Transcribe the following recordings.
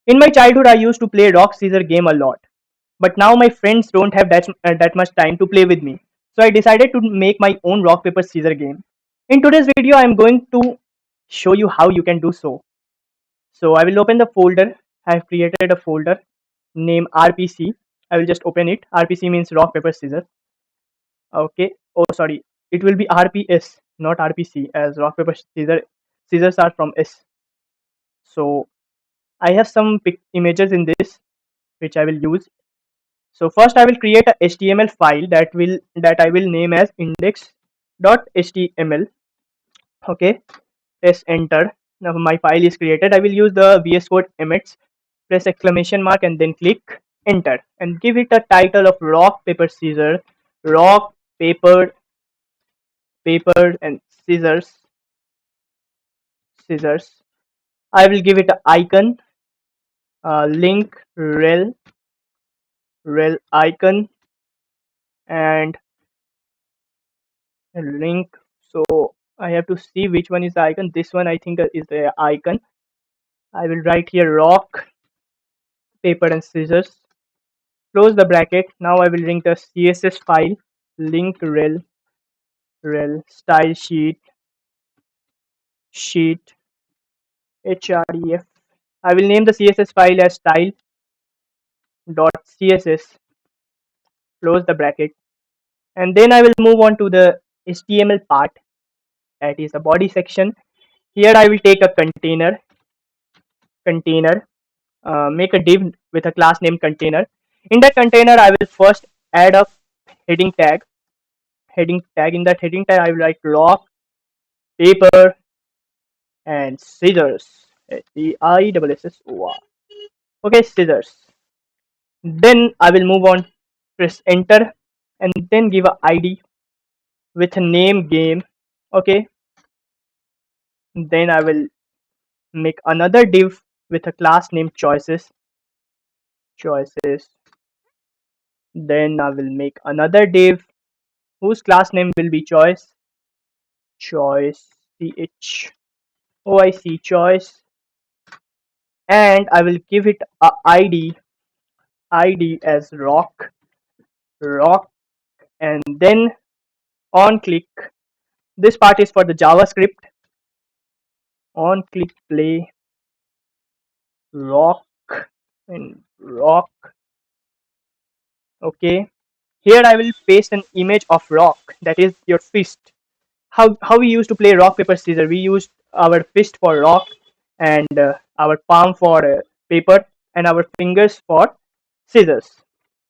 In my childhood, I used to play rock scissor game a lot, but now my friends don't have that much time to play with me. So I decided to make my own rock paper scissor game. In today's video, I am going to show you how you can do so. So I will open the folder. I have created a folder named RPC. I will just open it. RPC means rock paper scissors. Okay. Oh, sorry. It will be RPS, not RPC, as rock paper scissors are from S. So I have some images in this which I will use. So first I will create a HTML file that I will name as index.html. Okay, press enter. Now my file is created. I will use the VS Code emits. Press exclamation mark and then click enter and give it a title of rock paper scissors. Rock paper paper and scissors. I will give it an icon, link rel icon and link. So I have to see which one is the icon. This one I think is the icon. I will write here rock paper and scissors, close the bracket. Now I will link the CSS file, link rel style sheet href. I will name the CSS file as style.css, close the bracket, and then I will move on to the HTML part, that is the body section. Here I will take a container, make a div with a class name container. In that container, I will first add a heading tag. In that heading tag, I will write rock, paper, and scissors. SCISSOR. Okay, scissors. Then I will move on, press enter, and then give a ID with a name game. Okay, then I will make another div with a class name choices. Then I will make another div whose class name will be choice choice, and I will give it a ID as rock, and then on click. This part is for the JavaScript. On click play rock and rock. Okay. Here I will paste an image of rock, that is your fist. How we used to play rock paper scissors. We used our fist for rock and our palm for paper and our fingers for scissors.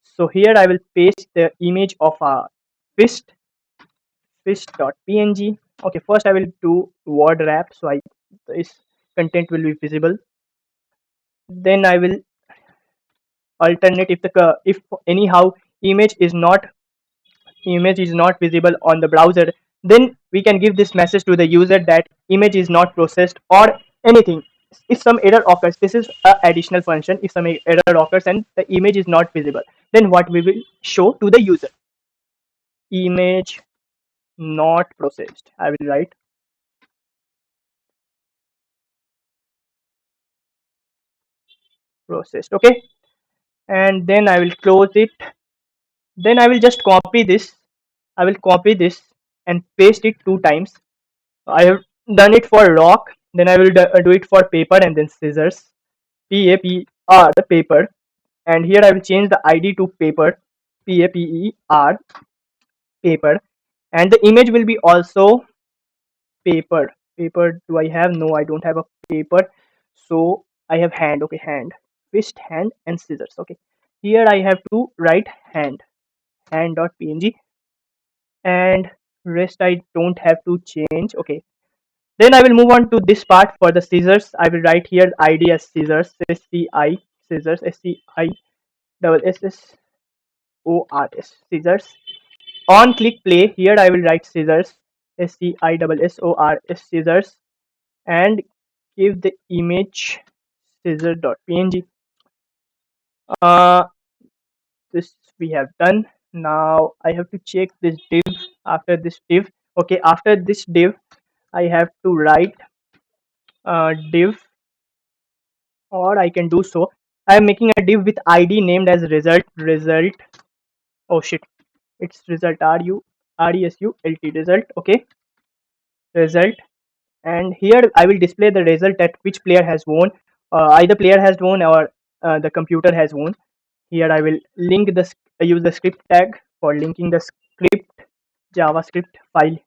So here I will paste the image of a fist fist.png. Okay, first I will do word wrap so I this content will be visible. Then I will alternate if anyhow image is not visible on the browser, then we can give this message to the user that image is not processed or anything. If some error occurs, this is a additional function. If some error occurs and the image is not visible, then what we will show to the user, image not processed. I will write processed. Okay, and then I will close it. Then I will just copy this. I will copy this and paste it 2 times. I have done it for rock. Then I will do it for paper and then scissors. PAPR paper. And here I will change the ID to paper. PAPER paper. And the image will be also paper. Paper. Do I have? No, I don't have a paper. So I have hand. Okay, hand. Fist, hand, and scissors. Okay. Here I have to write hand.png, and rest I don't have to change. Okay, then I will move on to this part for the scissors. I will write here id as scissors, SCI, scissors, SCI double SSORS, scissors. On click play, here I will write scissors, SCI double SORS, scissors, and give the image scissor.png. uh this we have done. Now I have to check this div. After this div, okay, after this div I have to write div or I can do so. I am making a div with ID named as result. Oh shit, it's result result. Okay, result. And here I will display the result at which player has won. Either player has won or the computer has won. Here I will link use the script tag for linking the script JavaScript file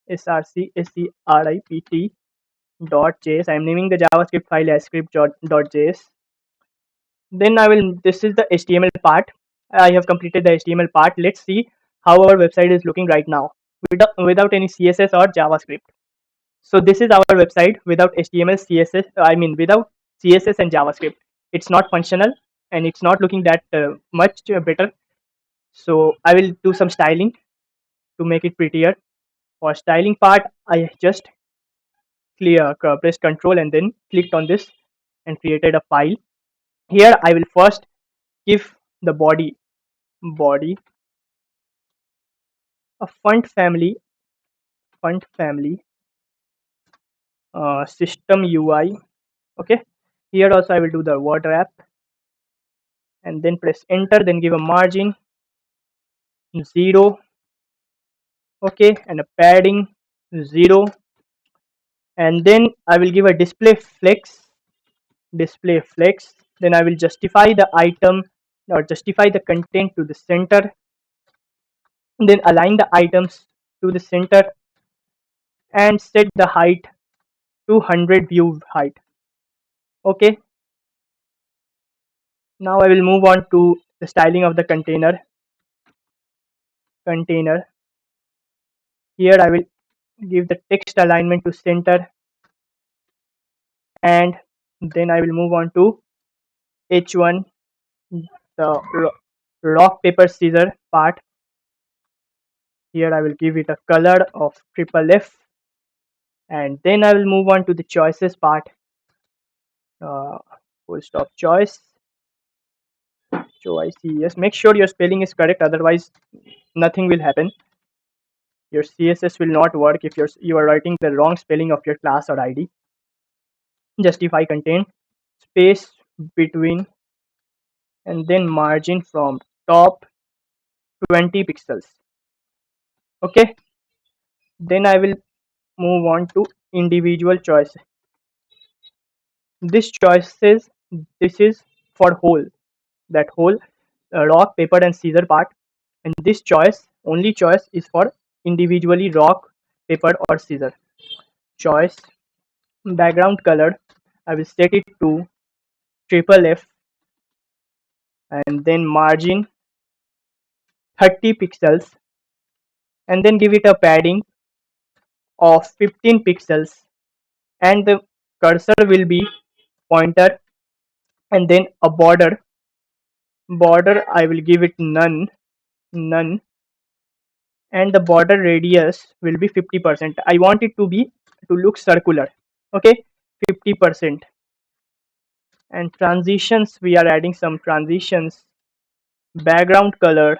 srcscript .js. I am naming the JavaScript file as script.js. Then I will. This is the HTML part. I have completed the HTML part. Let's see how our website is looking right now without any CSS or JavaScript. So this is our website without HTML, CSS. I mean without CSS and JavaScript. It's not functional and it's not looking that much better. So I will do some styling to make it prettier. For styling part, I just pressed Control and then clicked on this and created a file. Here I will first give the body a font family system UI. Okay, here also I will do the word wrap and then press enter, then give a margin 0. Okay, and a padding 0, and then I will give a display flex. Then I will justify the item or justify the content to the center, then align the items to the center and set the height to 100 view height. Okay, now I will move on to the styling of the container. Here I will give the text alignment to center, and then I will move on to h1, the rock paper scissor part. Here I will give it a color of triple F, and then I will move on to the choices part. Full stop choice. Yes, make sure your spelling is correct, otherwise nothing will happen. Your CSS will not work if you are writing the wrong spelling of your class or ID. Justify content, space between, and then margin from top 20 pixels. Okay, then I will move on to individual choice. This is for whole rock paper and scissor part, and this only choice is for individually rock paper or scissor. Choice background color, I will set it to triple F, and then margin 30 pixels, and then give it a padding of 15 pixels, and the cursor will be pointer, and then a border I will give it none, and the border radius will be 50%. I want it to look circular. Okay, 50%. And transitions, we are adding some transitions. Background color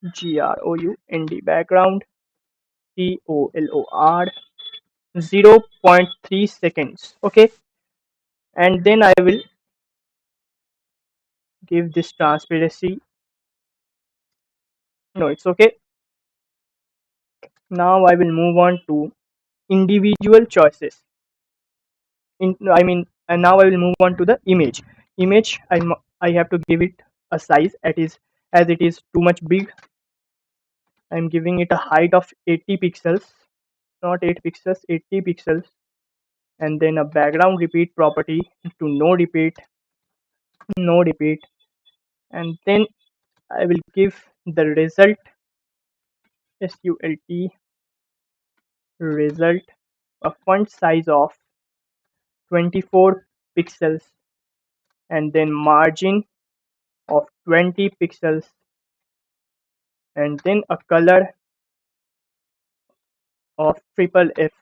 GROUND, background COLOR 0.3 seconds. Okay, and then I will give this transparency. No, it's okay. Now I will move on to individual choices. And now I will move on to the image. I have to give it a size as it is too much big. I'm giving it a height of 80 pixels, not 8 pixels, 80 pixels, and then a background repeat property to no repeat, and then I will give the result a font size of 24 pixels, and then margin of 20 pixels, and then a color of triple F.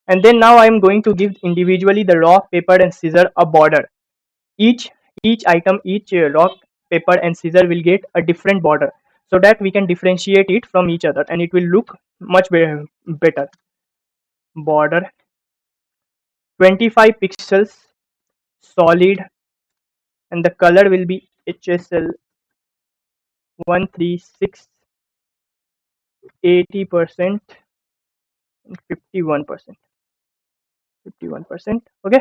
And then now I am going to give individually the rock paper and scissor a border. Each item, each rock paper and scissor will get a different border, so that we can differentiate it from each other and it will look much better. Border 25 pixels solid, and the color will be HSL 136, 80% and 51%. 51%. Okay.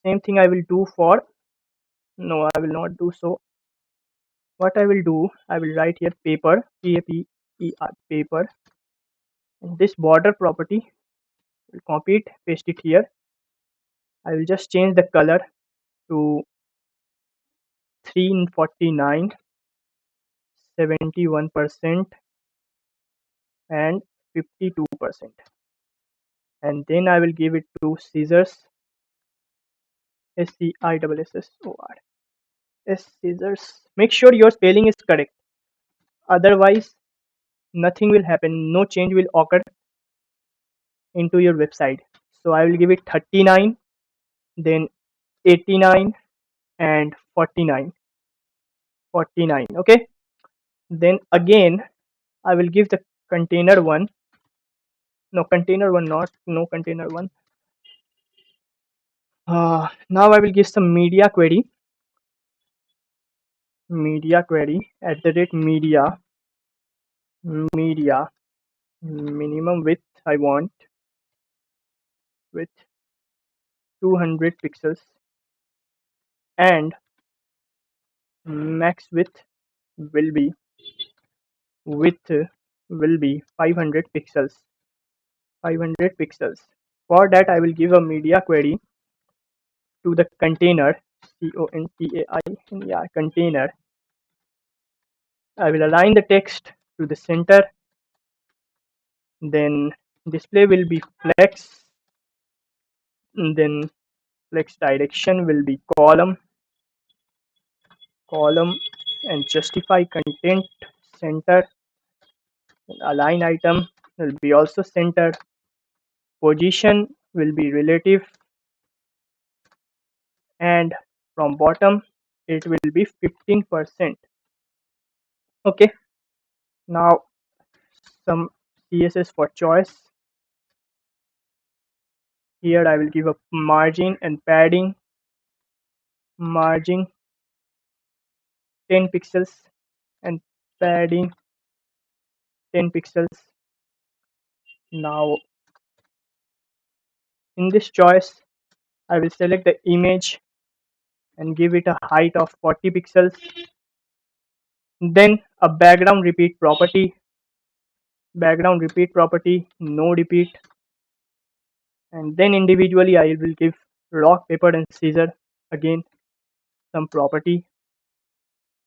Same thing I will do for, no, I will not do so. What I will do, I will write here paper, P-A-P-E-R, paper, and this border property, will copy it, paste it here. I will just change the color to 349, 71%, and 52%. And then I will give it to scissors, SCISSOR, scissors. Make sure your spelling is correct. Otherwise, nothing will happen. No change will occur into your website. So I will give it 39, then 89, and 49. 49. Okay. Then again, I will give the container one. No, container one, not no container one. Now I will give some media query. Media query at the rate media minimum width I want with 200 pixels, and max will be width will be 500 pixels. 500 pixels. For that I will give a media query to the container, contai, yeah, container. I will align the text to the center, then display will be flex, then flex direction will be column, and justify content center. Align item will be also center. Position will be relative, and from bottom it will be 15%. Okay. Now some CSS for choice. Here I will give a margin and padding. Margin 10 pixels and padding 10 pixels. Now in this choice I will select the image and give it a height of 40 pixels. Then a background repeat property, no repeat, and then individually I will give rock paper and scissor again some property.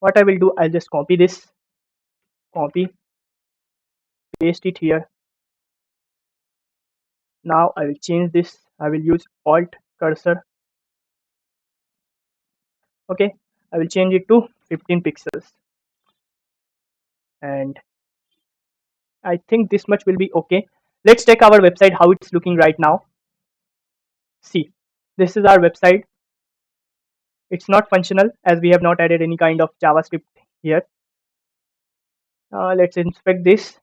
What I will do, I'll just copy this, paste it here. Now I will change this. I will use alt cursor. Okay, I will change it to 15 pixels, and I think this much will be okay. Let's check our website how it's looking right now. See, this is our website. It's not functional as we have not added any kind of JavaScript here. Let's inspect this.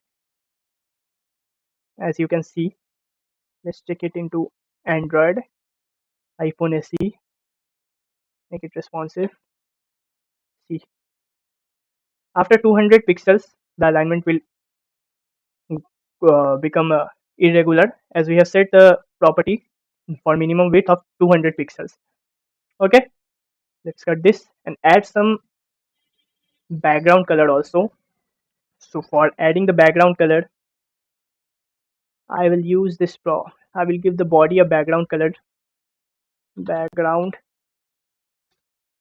As you can see, let's check it into Android, iPhone SE, make it responsive. See, after 200 pixels, the alignment will become irregular, as we have set the property for minimum width of 200 pixels. Okay, let's cut this and add some background color also. So for adding the background color, I will use this I will give the body a background color. Background,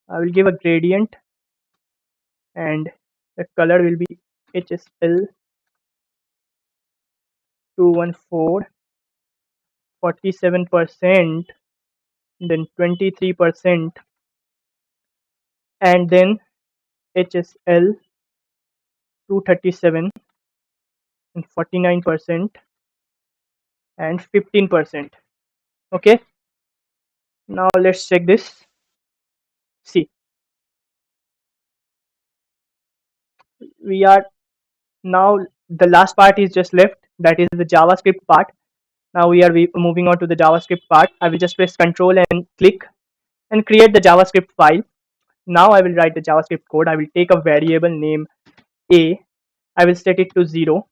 I will give a gradient, and the color will be HSL 214, 47%, then 23%, and then HSL 237 and 49% and 15%. Okay, now let's check this. See, we are now, the last part is just left, that is the JavaScript part. Now we are moving on to the JavaScript part. I will just press Control and click and create the JavaScript file. Now I will write the JavaScript code. I will take a variable name a. I will set it to 0.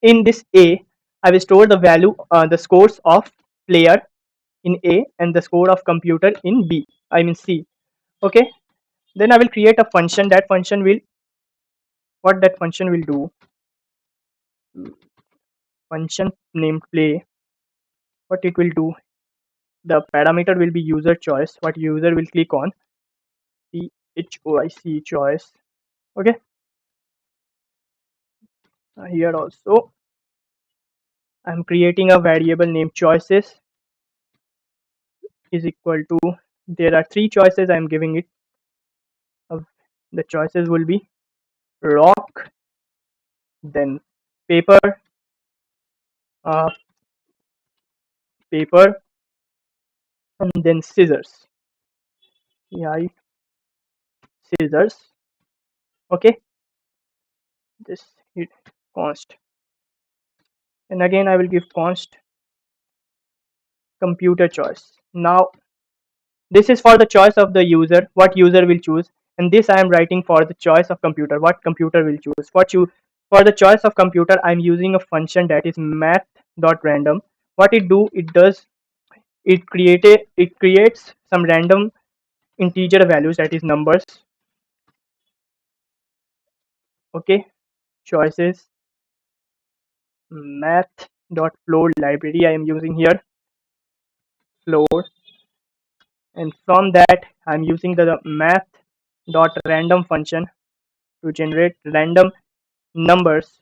In this a, I will store the value, the scores of player in a and the score of computer in b. I mean c. Okay. Then I will create a function. That function will, what that function will do, function named play. What it will do, the parameter will be user choice. What user will click on, choice choice. Okay. Here also I'm creating a variable named choices is equal to, there are three choices I'm giving it. The choices will be rock, then paper, uh, paper, and then scissors. Yeah, scissors. Okay, this hit const, and again I will give const computer choice. Now this is for the choice of the user, what user will choose, and this I am writing for the choice of computer, what computer will choose. For the choice of computer, I am using a function that is math.random. What it do, it does, it creates some random integer values, that is numbers. Okay, choices math.floor library I am using here, floor, and from that I'm using the math.random function to generate random numbers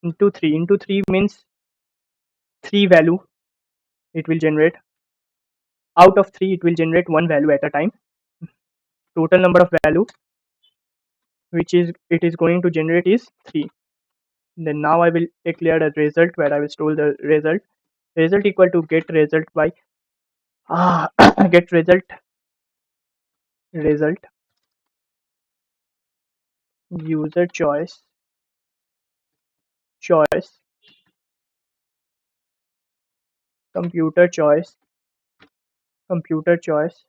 into 3. Into 3 means 3 value it will generate. Out of 3 it will generate one value at a time. Total number of value which is it is going to generate is 3. Then now I will declare a result where I will store the result equal to get result by get result user choice computer choice computer choice.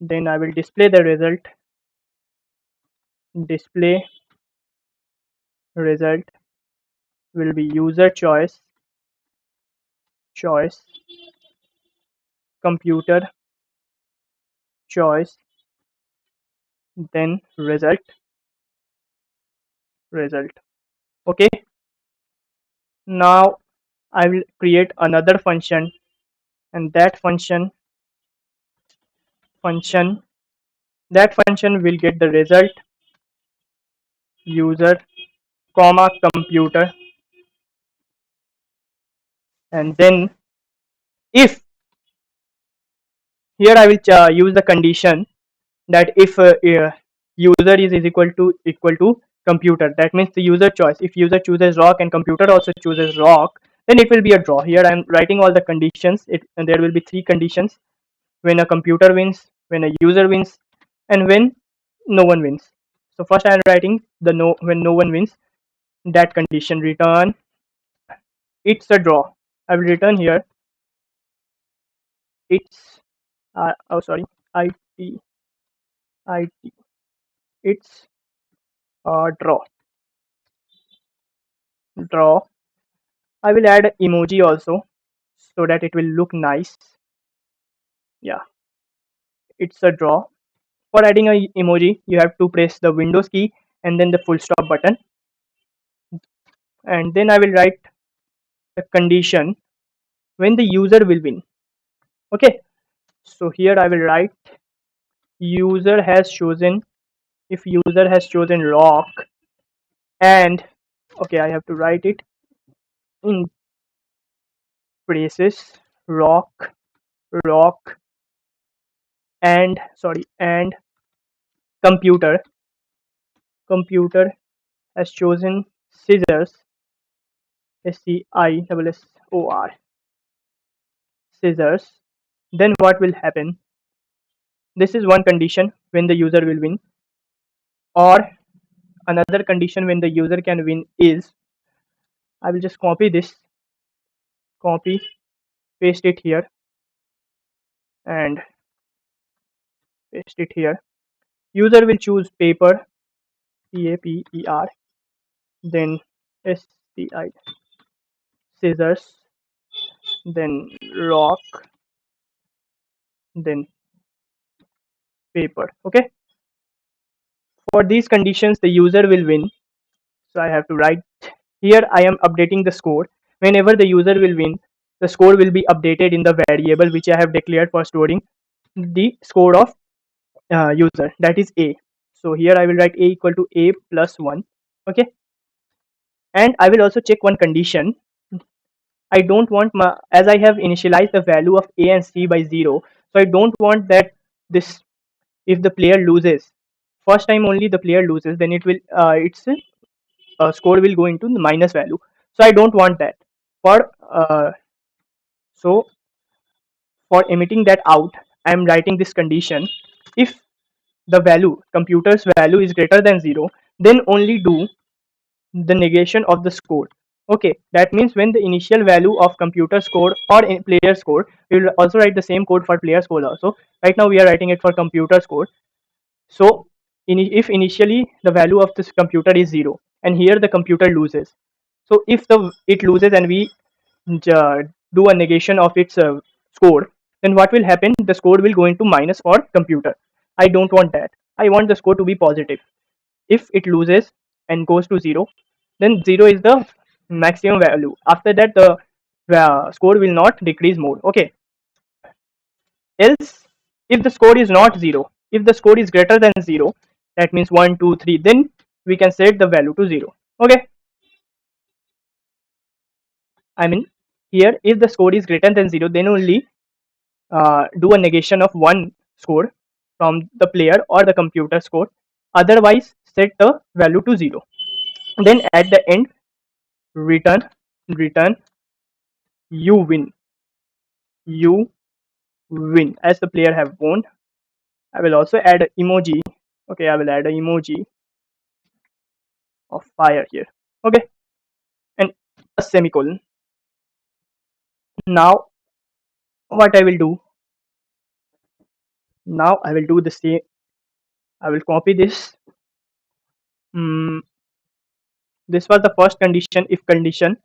Then I will display the display result will be user choice computer choice, then result. Okay, now I will create another function, and function that function will get the result user comma computer, and then if, here I will use the condition that if user is equal to computer, that means the user choice, if user chooses rock and computer also chooses rock, then it will be a draw. Here I am writing all the conditions, and there will be 3 conditions: when a computer wins, when a user wins, and when no one wins. So first I am writing the no, when no one wins, that condition, return it's a draw. I will return here it's oh sorry, it it it's draw. I will add emoji also so that it will look nice. Yeah, it's a draw. For adding a emoji, you have to press the Windows key and then the full stop button, and then I will write the condition when the user will win. Okay, so here I will write user has chosen, if user has chosen rock, and okay, I have to write it in braces, rock, rock, and sorry, and computer has chosen scissors, scissor, scissors. Then what will happen, this is one condition when the user will win, or another condition when the user can win is I will just copy this, copy, paste it here, and paste it here. User will choose paper, paper, then SCI, scissors, then rock, then paper. Okay. For these conditions, the user will win. So I have to write here. I am updating the score. Whenever the user will win, the score will be updated in the variable which I have declared for storing the score of user, that is a. So here I will write a equal to a plus 1. Okay. And I will also check one condition. I don't want my, as I have initialized the value of a and c by 0, so I don't want that this, if the player loses first time only, the player loses, then it will its score will go into the minus value. So I don't want that. For so for emitting that out, I am writing this condition: if the value, computer's value, is greater than 0, then only do the negation of the score. Okay, that means when the initial value of computer score or player score, we will also write the same code for player score also. Right now we are writing it for computer score. So if initially the value of this computer is 0 and here the computer loses, so if it loses and we uh, do a negation of its score, then what will happen? The score will go into minus for computer. I don't want that. I want the score to be positive. If it loses and goes to 0, then 0 is the maximum value. After that, the score will not decrease more. Okay. Else, if the score is not 0, if the score is greater than 0, that means 1, 2, 3, then we can set the value to 0. Okay. I mean, here if the score is greater than 0, then only do a negation of one score from the player or the computer score. Otherwise, set the value to 0. Then at the end, return you win. You win, as the player have won. I will also add an emoji. Okay, I will add an emoji of fire here. Okay, and a semicolon. Now what I will do? Now I will do the same. I will copy this. This was the first condition, if condition.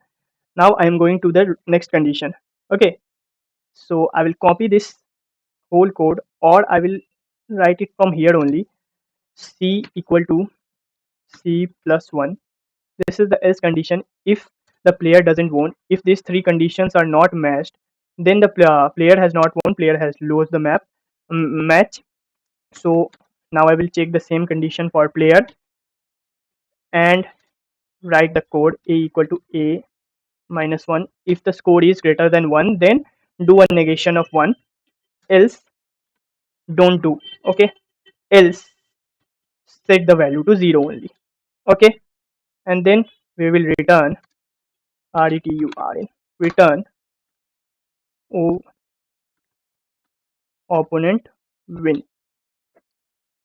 Now I am going to the next condition. Okay, so I will copy this whole code, or I will write it from here only. C equal to C plus 1. This is the else condition. If the player doesn't won, if these three conditions are not matched, then the player has not won, player has lost the match. So now I will check the same condition for player and write the code a equal to a minus 1. If the score is greater than 1, then do a negation of 1, else don't do. Okay, else set the value to 0 only. Okay, and then we will return return o opponent win.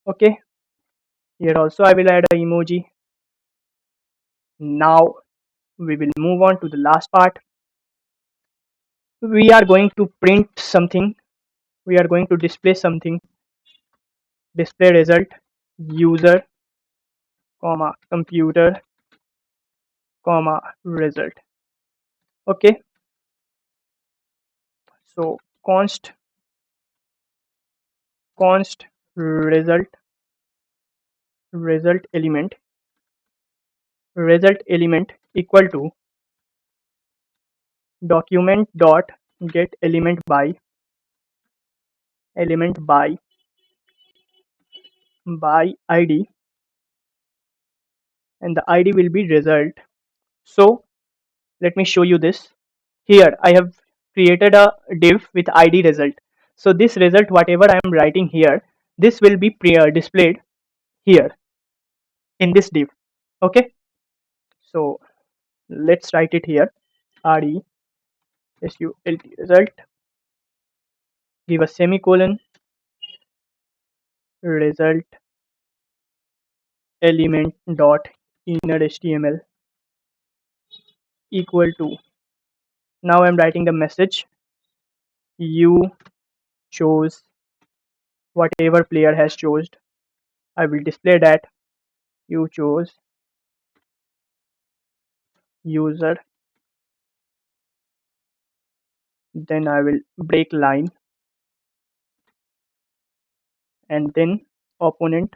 Okay, here also I will add a emoji. Now we will move on to the last part. We are going to print something, we are going to display something. Display result user comma computer comma result. Okay, so const result element equal to document dot get element by id, and the id will be result. So let me show you this. Here I have created a div with id result. So this result, whatever I am writing here, this will be displayed here in this div. Okay, so let's write it here. result, give a semicolon, result element dot inner html equal to. Now I'm writing the message. You chose whatever player has chosen. I will display that you chose user. Then I will break line and then opponent.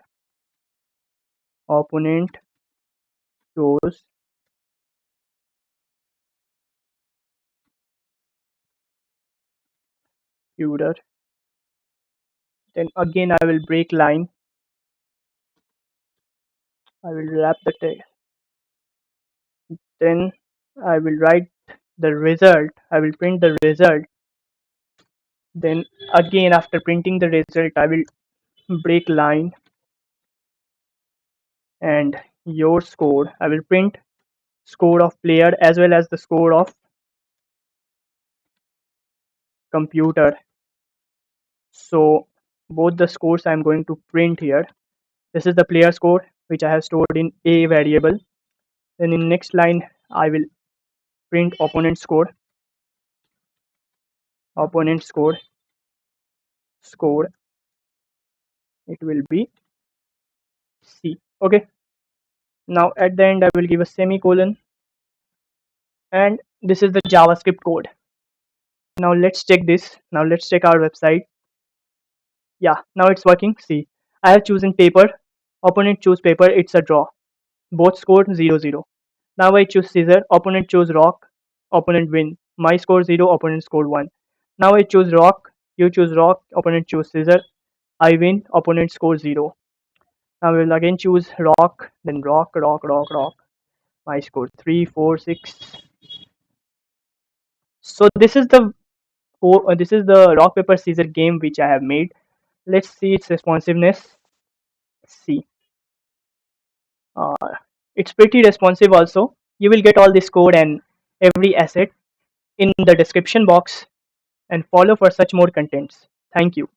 Opponent chose user. Then again I will break line. I will wrap the text. Then I will write the result. I will print the result. Then again after printing the result I will break line and your score. I will print score of player as well as the score of computer. So both the scores I'm going to print here. This is the player score which I have stored in a variable. Then in next line I will print opponent score. Opponent score. Score. It will be C. Okay. Now at the end I will give a semicolon and this is the JavaScript code. Now let's check this. Now let's check our website. Yeah, now it's working. See, I have chosen paper. Opponent choose paper. It's a draw. Both scored 0-0. Now I choose scissor. Opponent chose rock. Opponent win. My score 0. Opponent scored 1. Now I choose rock. You choose rock. Opponent choose scissor. I win. Opponent scores 0. Now we will again choose rock. Then rock, rock, rock, rock. My score 3, 4, 6. So this is the rock paper scissor game which I have made. Let's see its responsiveness. See, uh, it's pretty responsive also. You will get all this code and every asset in the description box and follow for such more contents. Thank you.